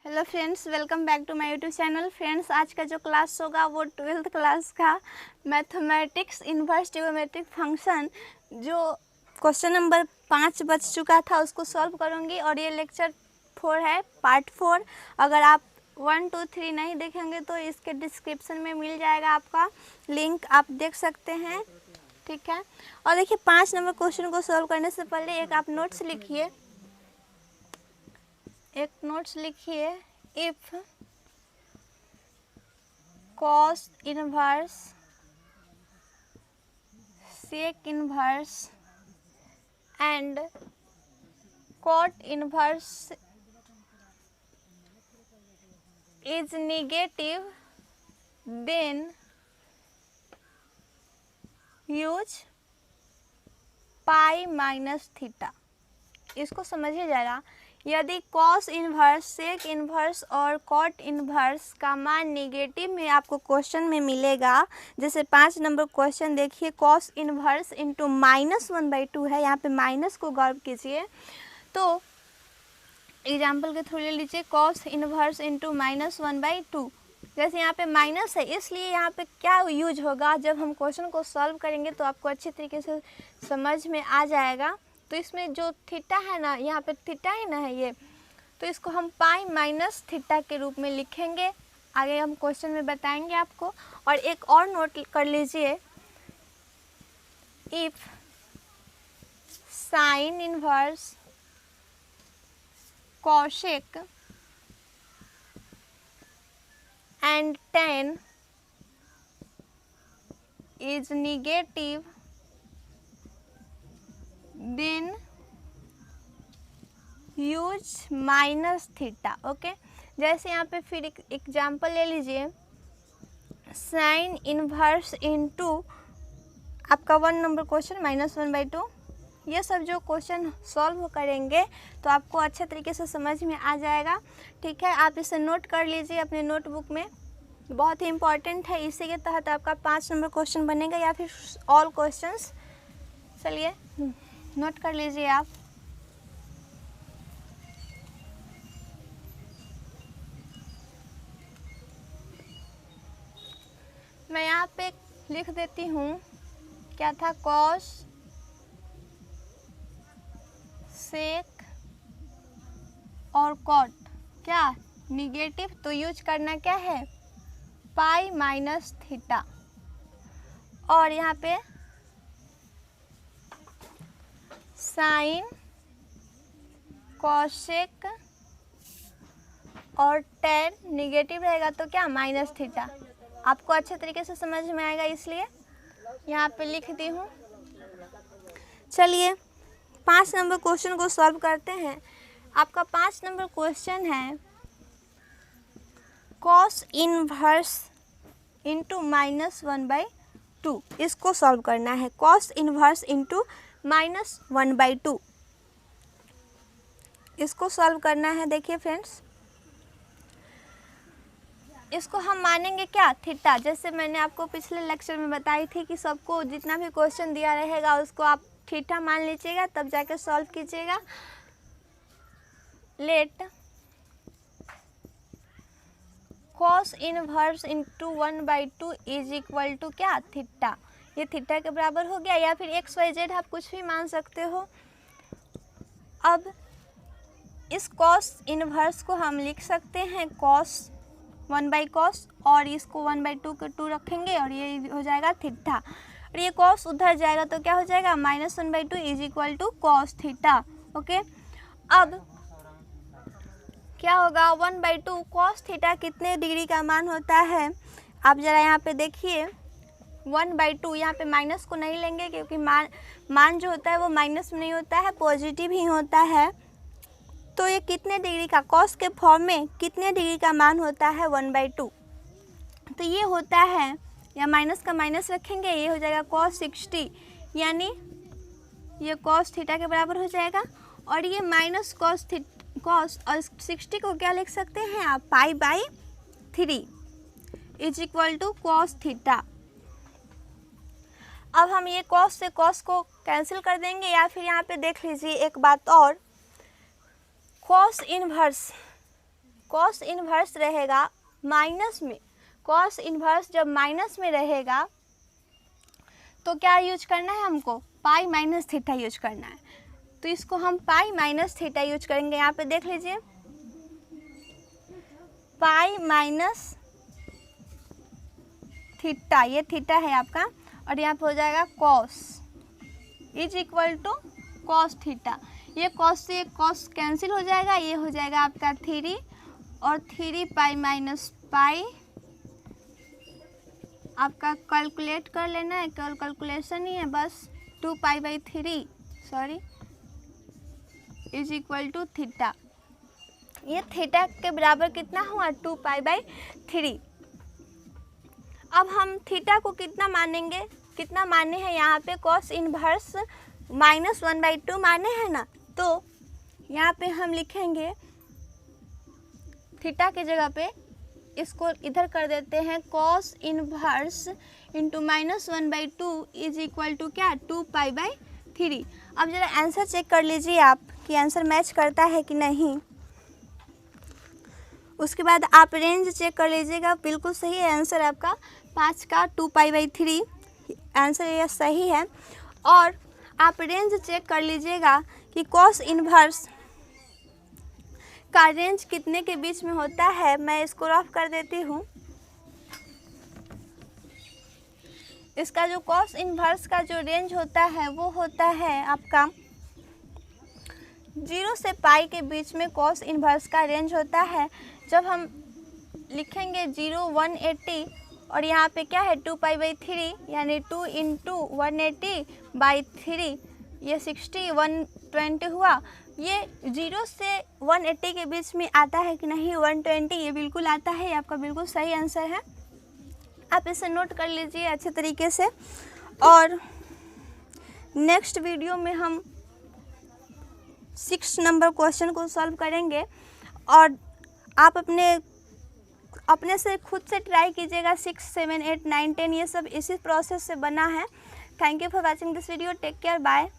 Hello friends, welcome back to my YouTube channel. Friends, आज का जो क्लास होगा वो 12th क्लास का मैथमेटिक्स इन्वर्स ट्रिग्नोमेट्रिक फंक्शन जो क्वेश्चन नंबर 5 बच चुका था उसको सॉल्व करूंगी। और ये लेक्चर 4 है, पार्ट 4। अगर आप 1, 2, 3 नहीं देखेंगे तो इसके डिस्क्रिप्शन में मिल जाएगा आपका लिंक, आप देख सकते हैं। ठीक है, और देखिए 5 नंबर क्वेश्चन को सॉल्व करने से पहले एक आप नोट्स लिखिए, if cos inverse sec inverse and cot inverse is negative, then use pi minus theta. इसको समझिए ज़रा। यदि cos इनवर्स, सेक इनवर्स और cot इनवर्स का मान नेगेटिव में आपको क्वेश्चन में मिलेगा, जैसे 5 नंबर क्वेश्चन देखिए, cos इनवर्स इंटू -1/2 है, यहाँ पे माइनस को गौर कीजिए। तो एग्जाम्पल के थ्रू ले लीजिए, cos इनवर्स इंटू -1/2। जैसे यहाँ पे माइनस है, इसलिए यहाँ पे क्या यूज होगा, जब हम क्वेश्चन को सॉल्व करेंगे तो आपको अच्छी तरीके से समझ में आ जाएगा। तो इसमें जो थीटा है ना, यहाँ पे थीटा ही ना है ये, तो इसको हम पाई माइनस थीटा के रूप में लिखेंगे। आगे हम क्वेश्चन में बताएंगे आपको। और एक और नोट कर लीजिए, if sine inverse cosec and tan is negative, then use minus theta. Okay, जैसे यहाँ पे फिर एक एग्जाम्पल ले लीजिए, साइन इनवर्स इंटू आपका 1 नंबर क्वेश्चन -1/2। ये सब जो क्वेश्चन सॉल्व करेंगे तो आपको अच्छे तरीके से समझ में आ जाएगा। ठीक है, आप इसे नोट कर लीजिए अपने नोटबुक में, बहुत ही इम्पॉर्टेंट है। इसी के तहत आपका 5 नंबर क्वेश्चन बनेगा या फिर ऑल क्वेश्चंस। चलिए नोट कर लीजिए आप। मैं यहाँ पे लिख देती हूँ, क्या था, cos सेक और cot क्या निगेटिव, तो यूज करना क्या है, पाई माइनस थीटा। और यहाँ पे साइन कॉसेक और tan निगेटिव रहेगा तो क्या, माइनस थीटा। आपको अच्छे तरीके से समझ में आएगा, इसलिए यहाँ पे लिख दी हूँ। चलिए 5 नंबर क्वेश्चन को सॉल्व करते हैं। आपका 5 नंबर क्वेश्चन है, cos इनवर्स इंटू -1/2। इसको सॉल्व करना है, cos इनवर्स इंटू -1/2, इसको सॉल्व करना है। देखिए फ्रेंड्स, इसको हम मानेंगे क्या, थीटा। जैसे मैंने आपको पिछले लेक्चर में बताई थी कि सबको जितना भी क्वेश्चन दिया रहेगा उसको आप थीटा मान लीजिएगा, तब जाके सॉल्व कीजिएगा। Let cos inverse into 1/2 is equal to क्या, थीटा। ये थीटा के बराबर हो गया, या फिर XYZ आप कुछ भी मान सकते हो। अब इस cos इनवर्स को हम लिख सकते हैं cos 1/cos, और इसको 1/2 के 2 रखेंगे और ये हो जाएगा थीटा। और ये cos उधर जाएगा तो क्या हो जाएगा, -1/2 is equal to cos theta. Okay, अब क्या होगा, 1/2 cos थीटा कितने डिग्री का मान होता है, आप ज़रा यहाँ पे देखिए। 1/2, यहाँ पे माइनस को नहीं लेंगे क्योंकि मान जो होता है वो माइनस में नहीं होता है, पॉजिटिव ही होता है। तो ये कितने डिग्री का, cos के फॉर्म में कितने डिग्री का मान होता है, 1/2। तो ये होता है, या माइनस का माइनस रखेंगे, ये हो जाएगा cos 60, यानी ये cos थीटा के बराबर हो जाएगा। और ये माइनस cos और 60 को क्या लिख सकते हैं आप, π/3 is equal to cos theta. अब हम ये cos से cos को कैंसिल कर देंगे, या फिर यहाँ पे देख लीजिए एक बात और, cos इनवर्स कॉस इन्वर्स रहेगा माइनस में, कॉस इन्वर्स जब माइनस में रहेगा तो क्या यूज करना है हमको, पाई माइनस थीटा यूज करना है। तो इसको हम पाई माइनस थीटा यूज करेंगे। यहाँ पे देख लीजिए पाई माइनस थीटा, ये थीटा है आपका, और यहाँ पे हो जाएगा cos is equal to cos theta. ये कॉस से कॉस कैंसिल हो जाएगा, ये हो जाएगा आपका 3 और 3 पाई माइनस पाई आपका कैलकुलेट कर लेना है, केवल कैलकुलेशन ही है बस, 2 pi by 3 sorry is equal to theta. ये थीटा के बराबर कितना हुआ, 2 पाई बाई 3। अब हम थीटा को कितना मानेंगे, कितना माने हैं यहाँ पे, कॉस इनवर्स -1/2 माने हैं ना। तो यहाँ पे हम लिखेंगे थीटा की जगह पे इसको इधर कर देते हैं, cos inverse into -1/2 is equal to क्या, 2 पाई बाई 3। अब जरा आंसर चेक कर लीजिए आप कि आंसर मैच करता है कि नहीं। उसके बाद आप रेंज चेक कर लीजिएगा, बिल्कुल सही है आंसर आपका 5 का 2 पाई बाई 3 आंसर यह सही है। और आप रेंज चेक कर लीजिएगा कि कॉस इन्वर्स का रेंज कितने के बीच में होता है। मैं इसको रफ कर देती हूँ। इसका जो कॉस इन्वर्स का जो रेंज होता है वो होता है आपका 0 से पाई के बीच में कॉस इन्वर्स का रेंज होता है। जब हम लिखेंगे 0 180 और यहाँ पे क्या है 2 पाई बाई 3 यानी 2 इंटू 180 बाई 3, ये 60 120 हुआ। ये 0 से 180 के बीच में आता है कि नहीं, 120 ये बिल्कुल आता है, आपका बिल्कुल सही आंसर है। आप इसे नोट कर लीजिए अच्छे तरीके से। और नेक्स्ट वीडियो में हम 6 नंबर क्वेश्चन को सॉल्व करेंगे और आप अपने से खुद से ट्राई कीजिएगा। 6 7 8 9 10 ये सब इसी प्रोसेस से बना है। Thank you for watching this video. Take care, bye.